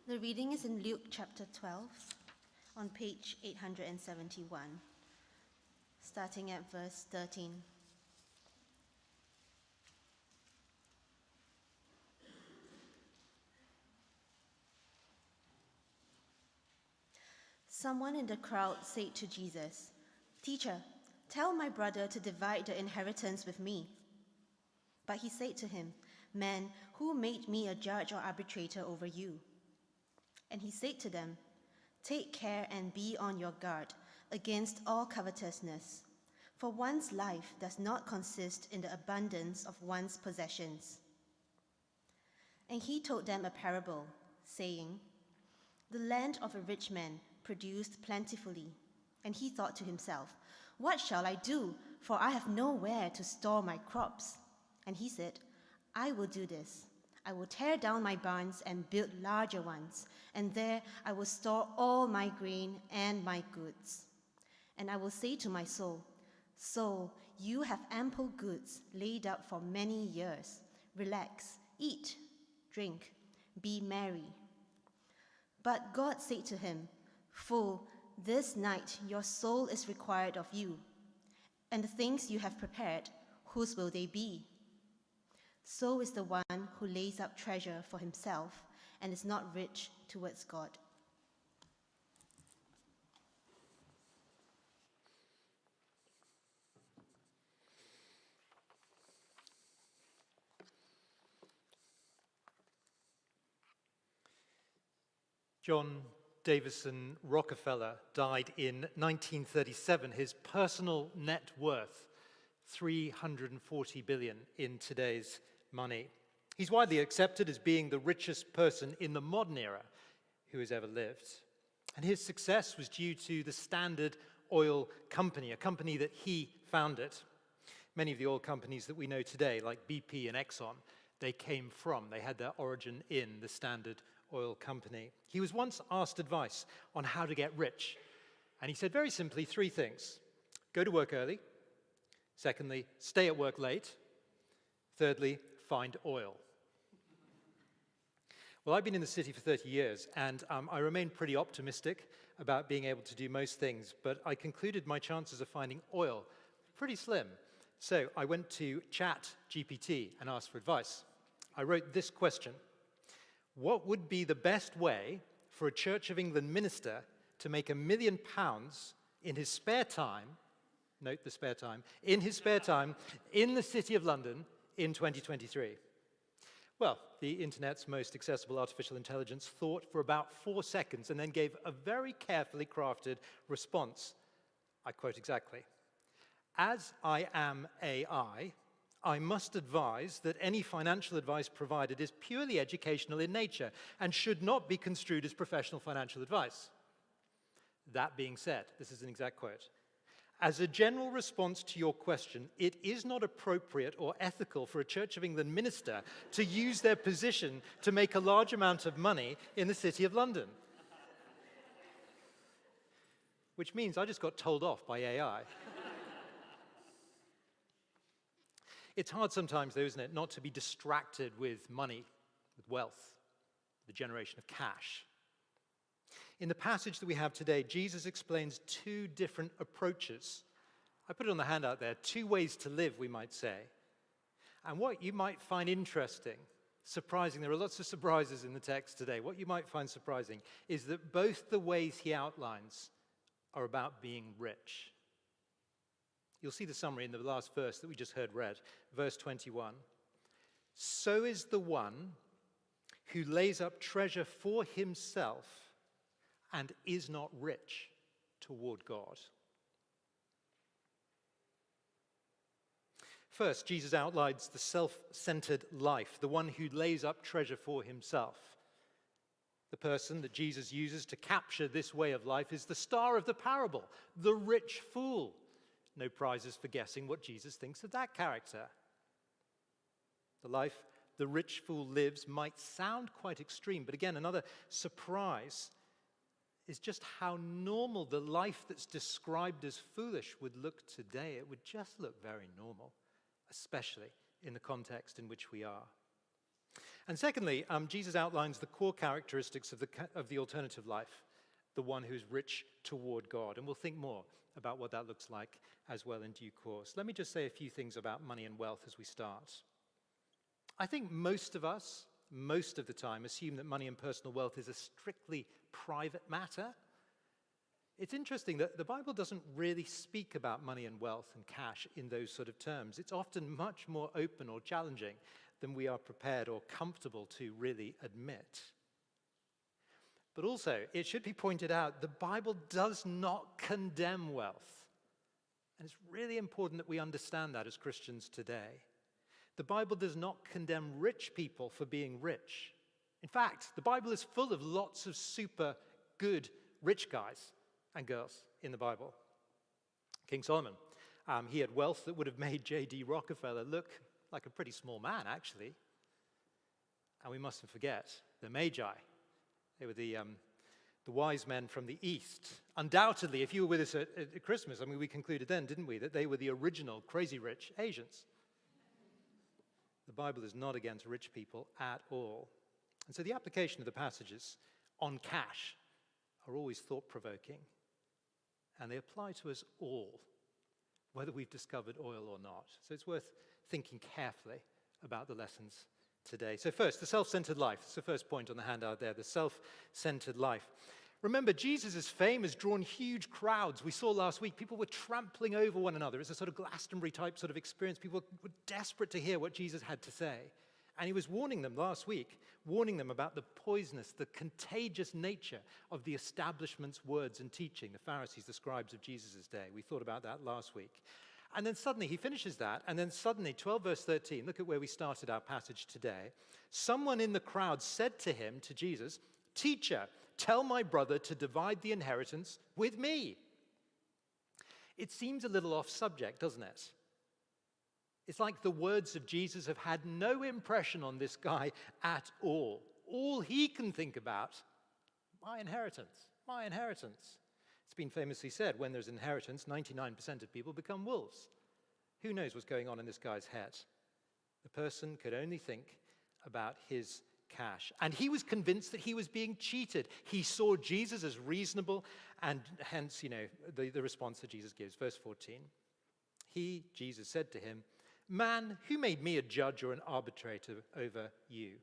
The reading is in Luke chapter 12 on page 871, starting at verse 13. Someone in the crowd said to Jesus, "Teacher, tell my brother to divide the inheritance with me." But he said to him, "Man, who made me a judge or arbitrator over you?" And he said to them, "Take care and be on your guard against all covetousness, for one's life does not consist in the abundance of one's possessions." And he told them a parable, saying, "The land of a rich man produced plentifully, and he thought to himself, 'What shall I do? For I have nowhere to store my crops.' And he said, 'I will do this. I will tear down my barns and build larger ones, and there I will store all my grain and my goods. And I will say to my soul, Soul, you have ample goods laid up for many years. Relax, eat, drink, be merry.' But God said to him, 'Fool, this night your soul is required of you, and the things you have prepared, whose will they be? So is the one who lays up treasure for himself and is not rich towards God.'" John Davison Rockefeller died in 1937. His personal net worth, $340 billion in today's money. He's widely accepted as being the richest person in the modern era who has ever lived. And his success was due to the Standard Oil Company, a company that he founded. Many of the oil companies that we know today, like BP and Exxon, they had their origin in the Standard Oil Company. He was once asked advice on how to get rich, and he said very simply three things: go to work early. Secondly, stay at work late. Thirdly, find oil. Well, I've been in the city for 30 years, and I remain pretty optimistic about being able to do most things, but I concluded my chances of finding oil pretty slim. So I went to ChatGPT and asked for advice. I wrote this question: what would be the best way for a Church of England minister to make £1 million in his spare time, note the spare time, in his spare time in the City of London in 2023? Well, the internet's most accessible artificial intelligence thought for about 4 seconds and then gave a very carefully crafted response. I quote exactly: "As I am AI, I must advise that any financial advice provided is purely educational in nature and should not be construed as professional financial advice. That being said," this is an exact quote, "as a general response to your question, it is not appropriate or ethical for a Church of England minister to use their position to make a large amount of money in the City of London." Which means I just got told off by AI. It's hard sometimes, though, isn't it, not to be distracted with money, with wealth, the generation of cash. In the passage that we have today, Jesus explains two different approaches. I put it on the handout there, two ways to live, we might say. And what you might find interesting, surprising, there are lots of surprises in the text today. What you might find surprising is that both the ways he outlines are about being rich. You'll see the summary in the last verse that we just heard read, verse 21. "So is the one who lays up treasure for himself and is not rich toward God." First, Jesus outlines the self-centered life, the one who lays up treasure for himself. The person that Jesus uses to capture this way of life is the star of the parable, the rich fool. No prizes for guessing what Jesus thinks of that character. The life the rich fool lives might sound quite extreme, but again, another surprise is just how normal the life that's described as foolish would look today. It would just look very normal, especially in the context in which we are. And secondly, Jesus outlines the core characteristics of the alternative life, the one who's rich toward God. And we'll think more about what that looks like as well in due course. Let me just say a few things about money and wealth as we start. I think most of us, most of the time, assume that money and personal wealth is a strictly private matter. It's interesting that the Bible doesn't really speak about money and wealth and cash in those sort of terms. It's often much more open or challenging than we are prepared or comfortable to really admit. But also, it should be pointed out, the Bible does not condemn wealth. And it's really important that we understand that as Christians today. The Bible does not condemn rich people for being rich. In fact, the Bible is full of lots of super good rich guys and girls in the Bible. King Solomon, he had wealth that would have made J.D. Rockefeller look like a pretty small man, actually. And we mustn't forget the Magi. They were the wise men from the East. Undoubtedly, if you were with us at Christmas, I mean, we concluded then, didn't we, that they were the original crazy rich Asians. The Bible is not against rich people at all. And so the application of the passages on cash are always thought-provoking. And they apply to us all, whether we've discovered oil or not. So it's worth thinking carefully about the lessons today. So first, the self-centered life. That's the first point on the handout there, the self-centered life. Remember, Jesus' fame has drawn huge crowds. We saw last week, people were trampling over one another. It's a sort of Glastonbury-type sort of experience. People were desperate to hear what Jesus had to say. And he was warning them last week, warning them about the poisonous, the contagious nature of the establishment's words and teaching, the Pharisees, the scribes of Jesus' day. We thought about that last week. And then suddenly, he finishes that, and then suddenly, 12 verse 13, look at where we started our passage today. Someone in the crowd said to him, to Jesus, "Teacher, tell my brother to divide the inheritance with me." It seems a little off subject, doesn't it? It's like the words of Jesus have had no impression on this guy at all. All he can think about, my inheritance, my inheritance. It's been famously said, when there's inheritance, 99% of people become wolves. Who knows what's going on in this guy's head? The person could only think about his cash. And he was convinced that he was being cheated. He saw Jesus as reasonable, and hence, the response that Jesus gives. Verse 14. Jesus, said to him, "Man, who made me a judge or an arbitrator over you?"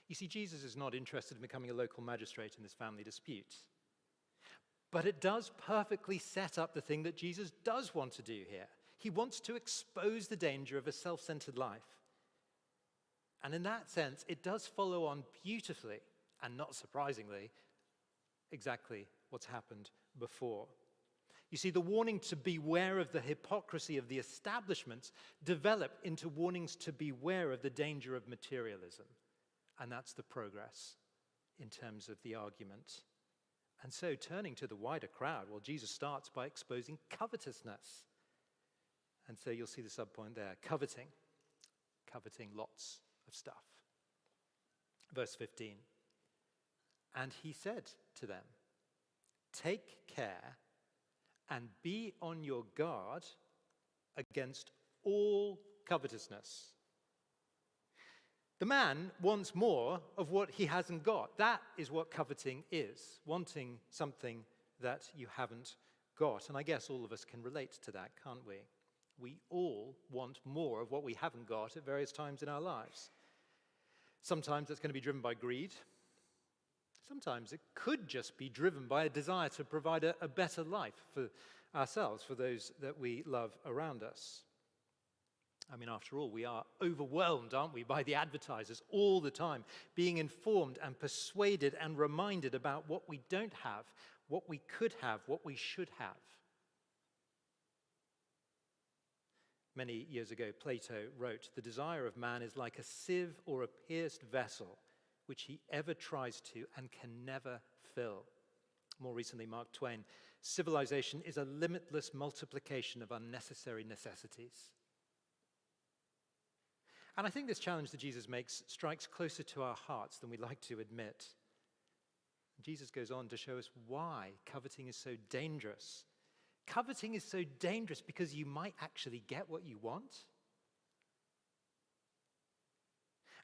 You see, Jesus is not interested in becoming a local magistrate in this family dispute. But it does perfectly set up the thing that Jesus does want to do here. He wants to expose the danger of a self-centered life. And in that sense, it does follow on beautifully, and not surprisingly, exactly what's happened before. You see, the warning to beware of the hypocrisy of the establishments develop into warnings to beware of the danger of materialism. And that's the progress in terms of the argument. And so, turning to the wider crowd, well, Jesus starts by exposing covetousness. And so you'll see the subpoint there, coveting lots of stuff. Verse 15, and he said to them, "Take care and be on your guard against all covetousness." The man wants more of what he hasn't got. That is what coveting is, wanting something that you haven't got. And I guess all of us can relate to that, can't we? We all want more of what we haven't got at various times in our lives. Sometimes it's going to be driven by greed. Sometimes it could just be driven by a desire to provide a better life for ourselves, for those that we love around us. I mean, after all, we are overwhelmed, aren't we, by the advertisers all the time, being informed and persuaded and reminded about what we don't have, what we could have, what we should have. Many years ago, Plato wrote, "The desire of man is like a sieve or a pierced vessel, which he ever tries to and can never fill." More recently, Mark Twain, "Civilization is a limitless multiplication of unnecessary necessities." And I think this challenge that Jesus makes strikes closer to our hearts than we'd like to admit. Jesus goes on to show us why coveting is so dangerous. Coveting is so dangerous because you might actually get what you want.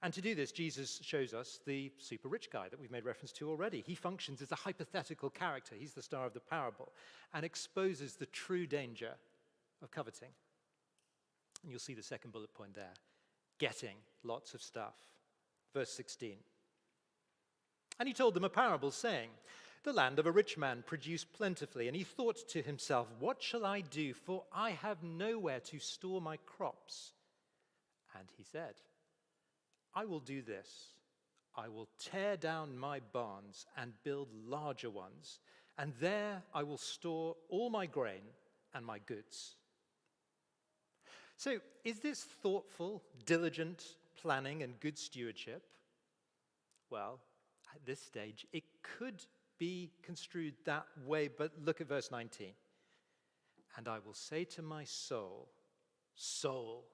And to do this, Jesus shows us the super rich guy that we've made reference to already. He functions as a hypothetical character. He's the star of the parable and exposes the true danger of coveting. And you'll see the second bullet point there, getting lots of stuff. Verse 16. And he told them a parable, saying, the land of a rich man produced plentifully, and he thought to himself, what shall I do, for I have nowhere to store my crops? And he said, I will do this. I will tear down my barns and build larger ones, and there I will store all my grain and my goods. So, is this thoughtful, diligent planning and good stewardship? Well, at this stage, it could be construed that way, but look at verse 19. And I will say to my soul, soul,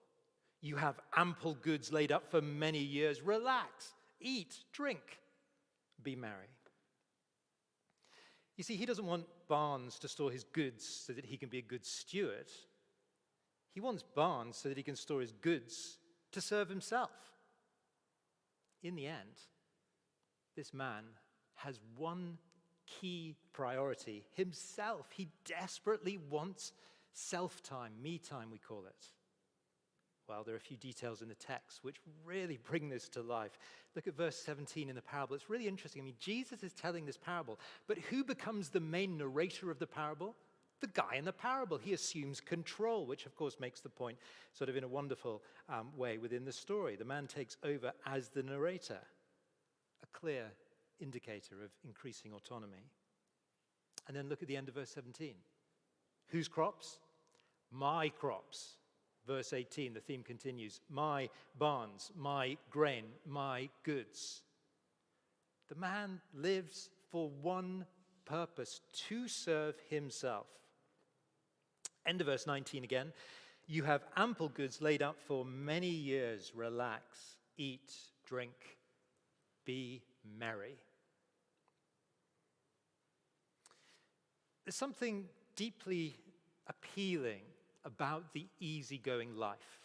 you have ample goods laid up for many years. Relax, eat, drink, be merry. You see, he doesn't want barns to store his goods so that he can be a good steward. He wants barns so that he can store his goods to serve himself. In the end, this man has one key priority, himself. He desperately wants self-time, me time we call it. Well, there are a few details in the text which really bring this to life. Look at verse 17 in the parable. It's really interesting. I mean, Jesus is telling this parable, but who becomes the main narrator of the parable? The guy in the parable. He assumes control, which of course makes the point sort of in a wonderful way within the story. The man takes over as the narrator, a clear indicator of increasing autonomy. And then look at the end of verse 17. Whose crops? My crops. Verse 18, the theme continues. My barns, my grain, my goods. The man lives for one purpose, to serve himself. End of verse 19 again. You have ample goods laid up for many years. Relax, eat, drink, be merry. There's something deeply appealing about the easygoing life.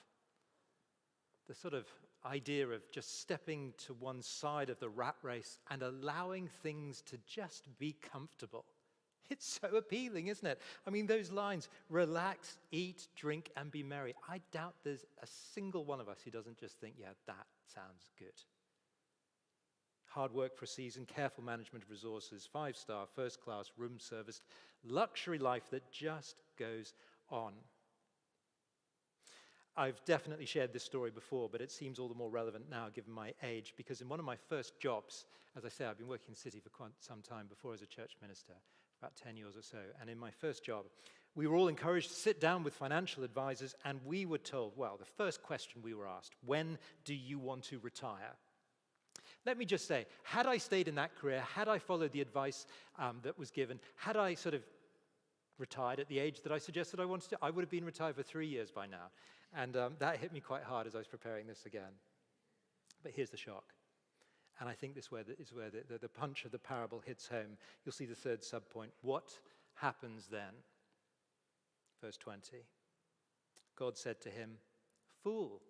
The sort of idea of just stepping to one side of the rat race and allowing things to just be comfortable. It's so appealing, isn't it? I mean, those lines, relax, eat, drink, and be merry. I doubt there's a single one of us who doesn't just think, yeah, that sounds good. Hard work for a season, careful management of resources, 5-star, first-class, room serviced, luxury life that just goes on. I've definitely shared this story before, but it seems all the more relevant now given my age, because in one of my first jobs, as I say, I've been working in the city for quite some time before as a church minister, about 10 years or so, and in my first job, we were all encouraged to sit down with financial advisors, and we were told, well, the first question we were asked, when do you want to retire? Let me just say, had I stayed in that career, had I followed the advice that was given, had I sort of retired at the age that I suggested I wanted to, I would have been retired for 3 years by now. And that hit me quite hard as I was preparing this again. But here's the shock. And I think this is where the punch of the parable hits home. You'll see the third subpoint. What happens then? Verse 20. God said to him, "Fool,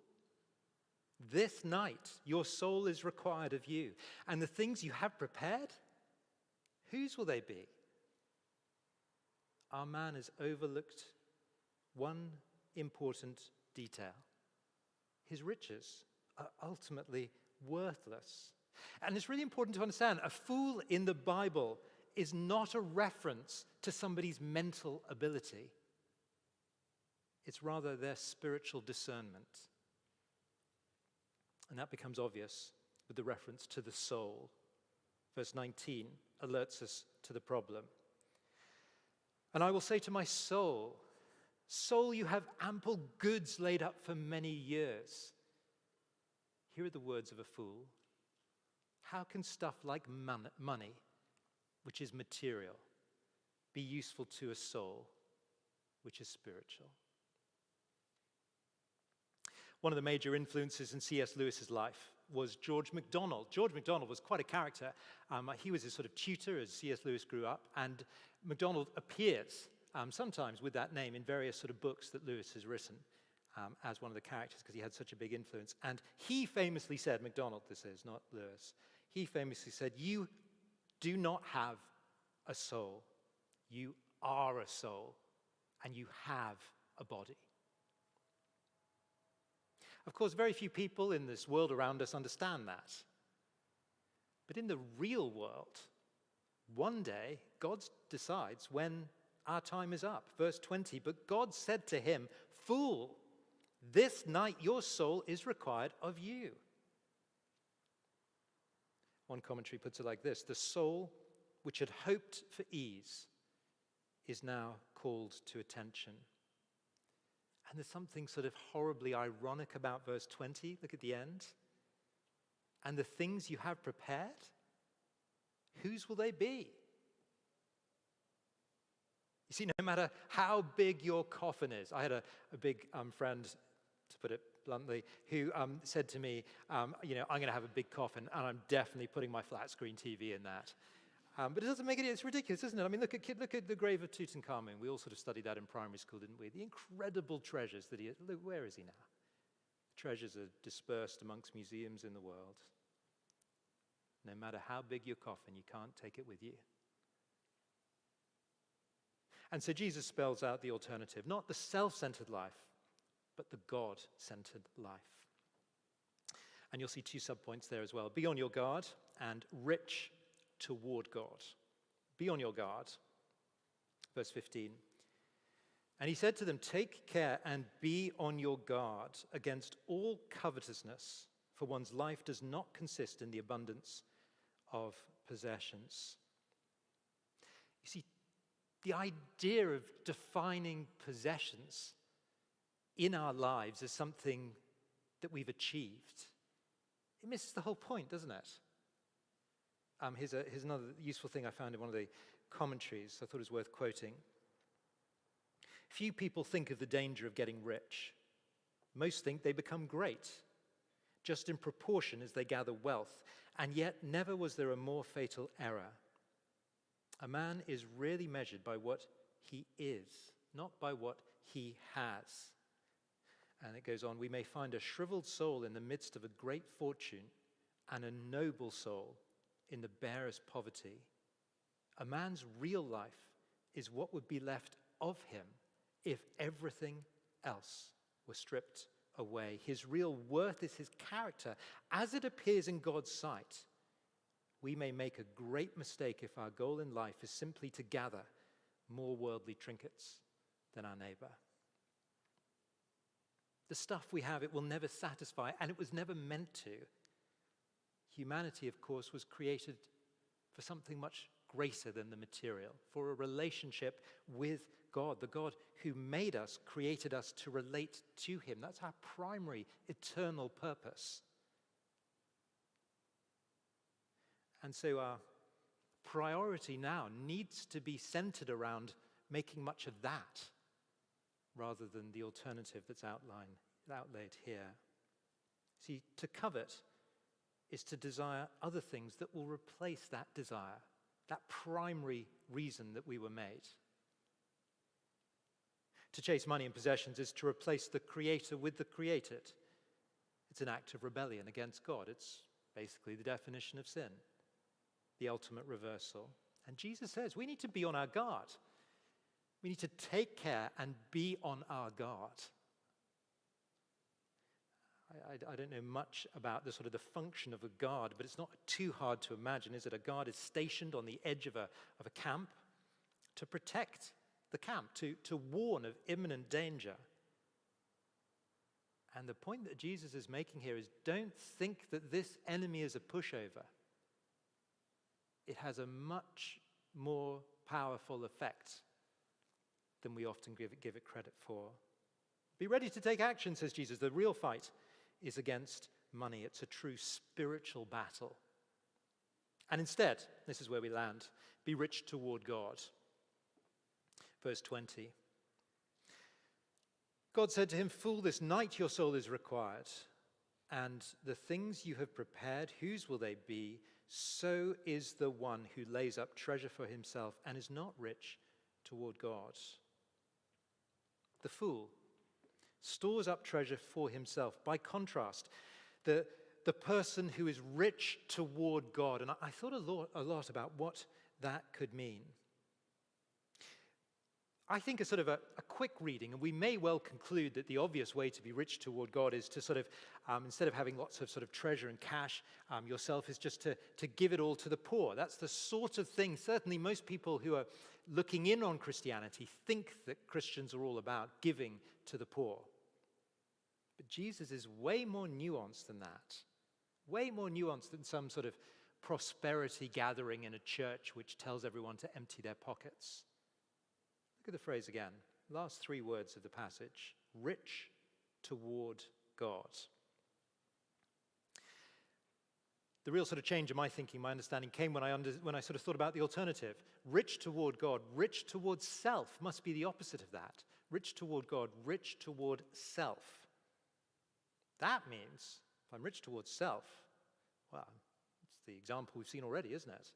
this night your soul is required of you, and the things you have prepared, whose will they be?" Our man has overlooked one important detail. His riches are ultimately worthless. And it's really important to understand, a fool in the Bible is not a reference to somebody's mental ability. It's rather their spiritual discernment. And that becomes obvious with the reference to the soul. Verse 19 alerts us to the problem. And I will say to my soul, soul, you have ample goods laid up for many years. Here are the words of a fool. How can stuff like money, which is material, be useful to a soul, which is spiritual? One of the major influences in C.S. Lewis's life was George MacDonald. George MacDonald was quite a character. He was his sort of tutor as C.S. Lewis grew up, and MacDonald appears sometimes with that name in various sort of books that Lewis has written. as one of the characters because he had such a big influence. And he famously said, MacDonald this is, not Lewis, he famously said, "You do not have a soul. You are a soul, and you have a body." Of course, very few people in this world around us understand that. But in the real world, one day, God decides when our time is up. Verse 20, "But God said to him, 'Fool, this night your soul is required of you.'" One commentary puts it like this: "The soul which had hoped for ease is now called to attention." And there's something sort of horribly ironic about verse 20. Look at the end. "And the things you have prepared, whose will they be?" You see, no matter how big your coffin is. I had a big friend, to put it bluntly, who said to me, I'm going to have a big coffin, and I'm definitely putting my flat screen TV in that. But it doesn't make it, it's ridiculous, isn't it? I mean, look at the grave of Tutankhamun. We all sort of studied that in primary school, didn't we? The incredible treasures that he had. Look, where is he now? Treasures are dispersed amongst museums in the world. No matter how big your coffin, you can't take it with you. And so Jesus spells out the alternative, not the self-centered life, but the God-centered life. And you'll see 2 subpoints there as well. Be on your guard and rich toward God. Be on your guard. Verse 15. "And he said to them, 'Take care and be on your guard against all covetousness, for one's life does not consist in the abundance of possessions.'" You see, the idea of defining possessions in our lives as something that we've achieved, it misses the whole point, doesn't it? Here's another useful thing I found in one of the commentaries I thought it was worth quoting. "Few people think of the danger of getting rich. Most think they become great, just in proportion as they gather wealth, and yet never was there a more fatal error. A man is really measured by what he is, not by what he has." And it goes on, "We may find a shriveled soul in the midst of a great fortune, and a noble soul in the barest poverty. A man's real life is what would be left of him if everything else were stripped away. His real worth is his character as it appears in God's sight. We may make a great mistake if our goal in life is simply to gather more worldly trinkets than our neighbor. The stuff we have, it will never satisfy, and it was never meant to. Humanity, of course, was created for something much greater than the material, for a relationship with God. The God who made us, created us to relate to him. That's our primary eternal purpose. And so our priority now needs to be centered around making much of that rather than the alternative that's outlaid here. See, to covet is to desire other things that will replace that desire, that primary reason that we were made. To chase money and possessions is to replace the creator with the created. It's an act of rebellion against God. It's basically the definition of sin, the ultimate reversal. And Jesus says we need to be on our guard. We need to take care and be on our guard. I don't know much about the sort of the function of a guard, but it's not too hard to imagine, is it? A guard is stationed on the edge of a camp to protect the camp, to warn of imminent danger. And the point that Jesus is making here is don't think that this enemy is a pushover. It has a much more powerful effect than we often give it credit for. Be ready to take action, says Jesus. The real fight is against money. It's a true spiritual battle. And instead, this is where we land, be rich toward God. Verse 20. God said to him, "Fool, this night your soul is required, and the things you have prepared, whose will they be? So is the one who lays up treasure for himself and is not rich toward God." The fool stores up treasure for himself. By contrast, the person who is rich toward God, and I thought a lot about what that could mean. I think a sort of a quick reading, and we may well conclude that the obvious way to be rich toward God is to sort of, instead of having lots of sort of treasure and cash yourself, is just to give it all to the poor. That's the sort of thing, certainly most people who are looking in on Christianity think that Christians are all about giving to the poor. But Jesus is way more nuanced than that. Way more nuanced than some sort of prosperity gathering in a church which tells everyone to empty their pockets. Look at the phrase again. Last three words of the passage. Rich toward God. The real sort of change in my thinking, my understanding came when I sort of thought about the alternative. Rich toward God, rich toward self must be the opposite of that. Rich toward God, rich toward self. That means, if I'm rich towards self, well, it's the example we've seen already, isn't it?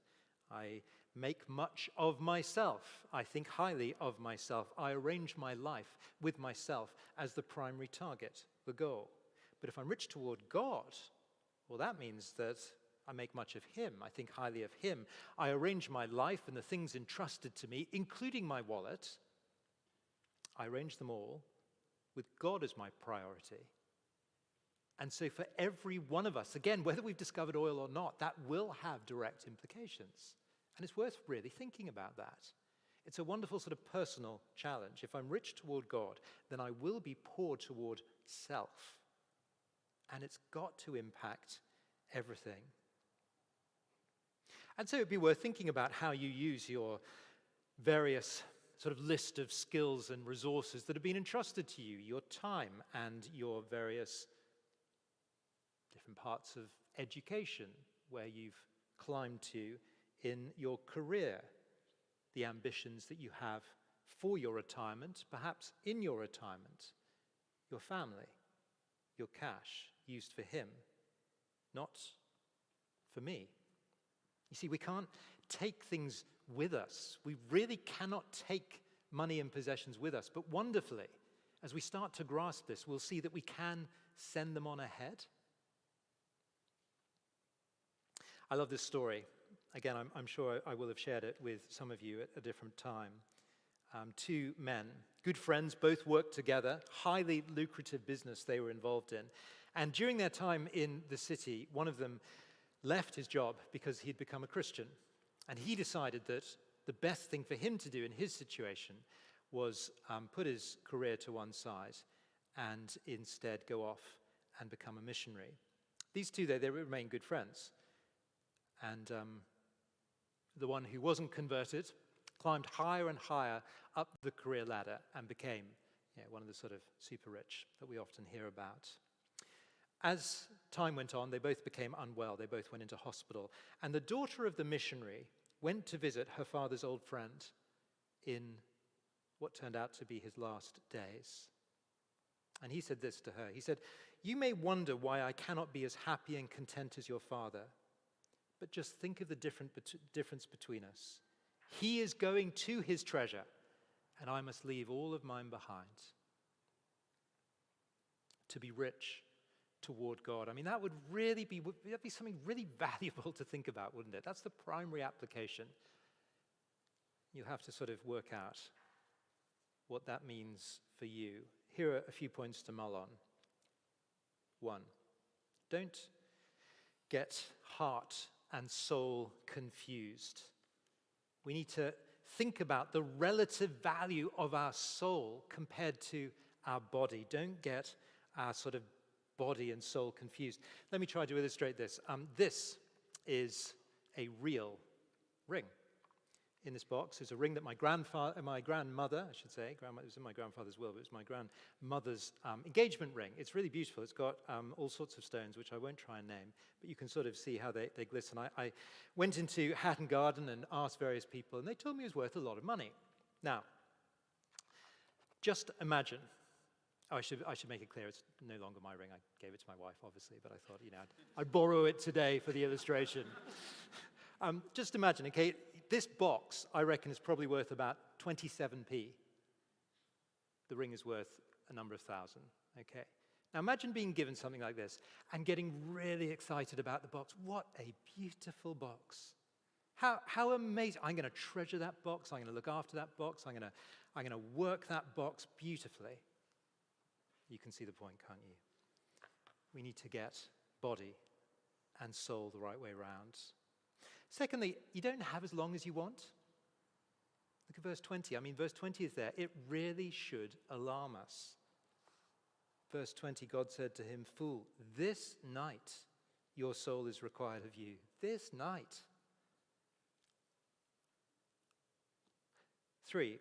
I make much of myself. I think highly of myself. I arrange my life with myself as the primary target, the goal. But if I'm rich toward God, well, that means that I make much of him. I think highly of him. I arrange my life and the things entrusted to me, including my wallet. I arrange them all with God as my priority. And so for every one of us, again, whether we've discovered oil or not, that will have direct implications. And it's worth really thinking about that. It's a wonderful sort of personal challenge. If I'm rich toward God, then I will be poor toward self. And it's got to impact everything. And so it'd be worth thinking about how you use your various sort of list of skills and resources that have been entrusted to you, your time and your various different parts of education where you've climbed to in your career, the ambitions that you have for your retirement, perhaps in your retirement, your family, your cash used for him, not for me. You see, we can't take things with us. We really cannot take money and possessions with us. But wonderfully, as we start to grasp this, we'll see that we can send them on ahead. I love this story. Again, I'm sure I will have shared it with some of you at a different time. Two men, good friends, both worked together, highly lucrative business they were involved in. And during their time in the city, one of them left his job because he'd become a Christian. And he decided that the best thing for him to do in his situation was put his career to one side and instead go off and become a missionary. These two, they remain good friends. And the one who wasn't converted climbed higher and higher up the career ladder and became one of the sort of super rich that we often hear about. As time went on, they both became unwell. They both went into hospital. And the daughter of the missionary went to visit her father's old friend in what turned out to be his last days. And he said this to her. He said, "You may wonder why I cannot be as happy and content as your father. But just think of the difference between us. He is going to his treasure, and I must leave all of mine behind." To be rich toward God. I mean, that would be something really valuable to think about, wouldn't it? That's the primary application. You have to sort of work out what that means for you. Here are a few points to mull on. 1, don't get heart and soul confused. We need to think about the relative value of our soul compared to our body. Don't get our sort of body and soul confused. Let me try to illustrate this. This is a real ring. In this box is a ring that my grandmother, it was in my grandfather's will, but it was my grandmother's engagement ring. It's really beautiful. It's got all sorts of stones, which I won't try and name, but you can sort of see how they glisten. I went into Hatton Garden and asked various people, and they told me it was worth a lot of money. Now, just imagine. I should make it clear, it's no longer my ring. I gave it to my wife, obviously, but I thought, I'd borrow it today for the illustration. Just imagine, okay, this box, I reckon, is probably worth about 27p. The ring is worth a number of thousand. Okay. Now imagine being given something like this and getting really excited about the box. What a beautiful box. How amazing. I'm going to treasure that box. I'm going to look after that box. I'm going to work that box beautifully. You can see the point, can't you? We need to get body and soul the right way round. Secondly, you don't have as long as you want. Look at verse 20. I mean, verse 20 is there. It really should alarm us. Verse 20, God said to him, "Fool, this night your soul is required of you." This night. 3,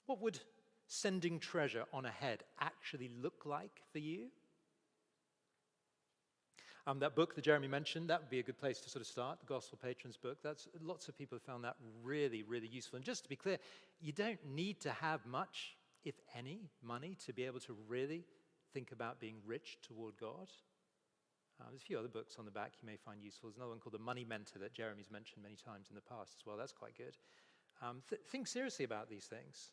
what would sending treasure on ahead actually look like for you? That book that Jeremy mentioned, that would be a good place to sort of start, the Gospel Patrons book. Lots of people have found that really, really useful. And just to be clear, you don't need to have much, if any, money to be able to really think about being rich toward God. There's a few other books on the back you may find useful. There's another one called The Money Mentor that Jeremy's mentioned many times in the past as well. That's quite good. Think seriously about these things.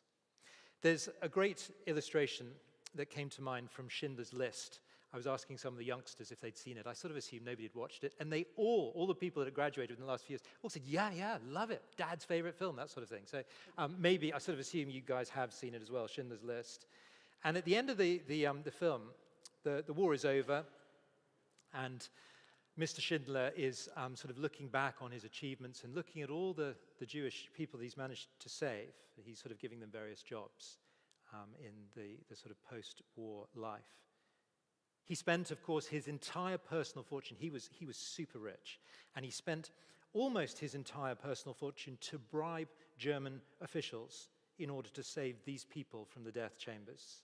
There's a great illustration that came to mind from Schindler's List. I was asking some of the youngsters if they'd seen it. I sort of assumed nobody had watched it. And they all the people that had graduated in the last few years, all said, yeah, love it. Dad's favorite film, that sort of thing. So maybe I sort of assume you guys have seen it as well, Schindler's List. And at the end of the film, the war is over, and Mr. Schindler is sort of looking back on his achievements and looking at all the Jewish people that he's managed to save. He's sort of giving them various jobs in the sort of post-war life. He spent, of course, his entire personal fortune. He was super rich, and he spent almost his entire personal fortune to bribe German officials in order to save these people from the death chambers.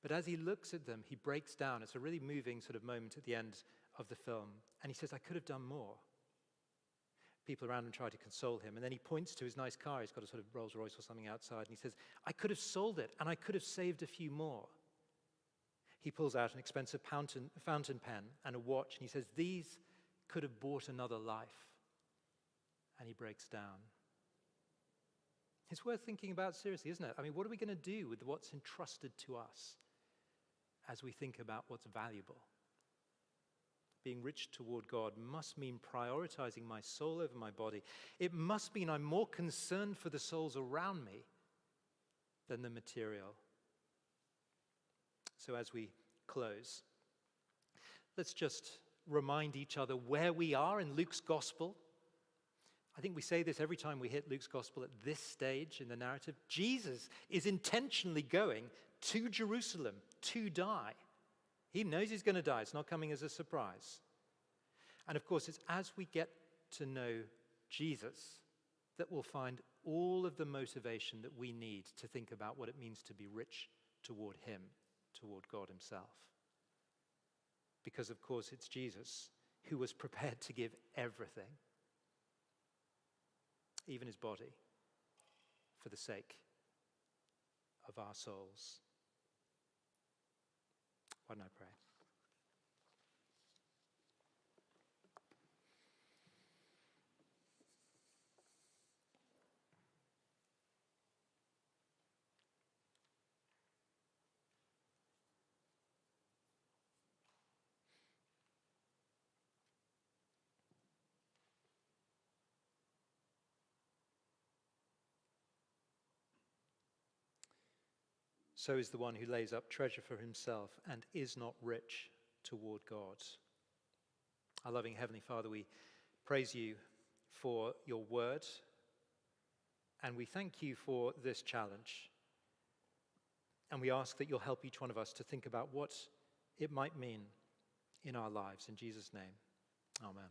But as he looks at them, he breaks down. It's a really moving sort of moment at the end of the film, and he says, "I could have done more." People around him try to console him, and then he points to his nice car. He's got a sort of Rolls Royce or something outside, and he says, "I could have sold it, and I could have saved a few more." He pulls out an expensive fountain pen and a watch, and he says, "These could have bought another life." And he breaks down. It's worth thinking about seriously, isn't it? I mean, what are we going to do with what's entrusted to us as we think about what's valuable? Being rich toward God must mean prioritizing my soul over my body. It must mean I'm more concerned for the souls around me than the material. So as we close, let's just remind each other where we are in Luke's gospel. I think we say this every time we hit Luke's gospel at this stage in the narrative. Jesus is intentionally going to Jerusalem to die. He knows he's going to die. It's not coming as a surprise. And of course, it's as we get to know Jesus that we'll find all of the motivation that we need to think about what it means to be rich toward him, toward God himself. Because of course, it's Jesus who was prepared to give everything, even his body, for the sake of our souls. Why don't I pray? So is the one who lays up treasure for himself and is not rich toward God. Our loving Heavenly Father, we praise you for your word, and we thank you for this challenge. And we ask that you'll help each one of us to think about what it might mean in our lives. In Jesus' name, amen.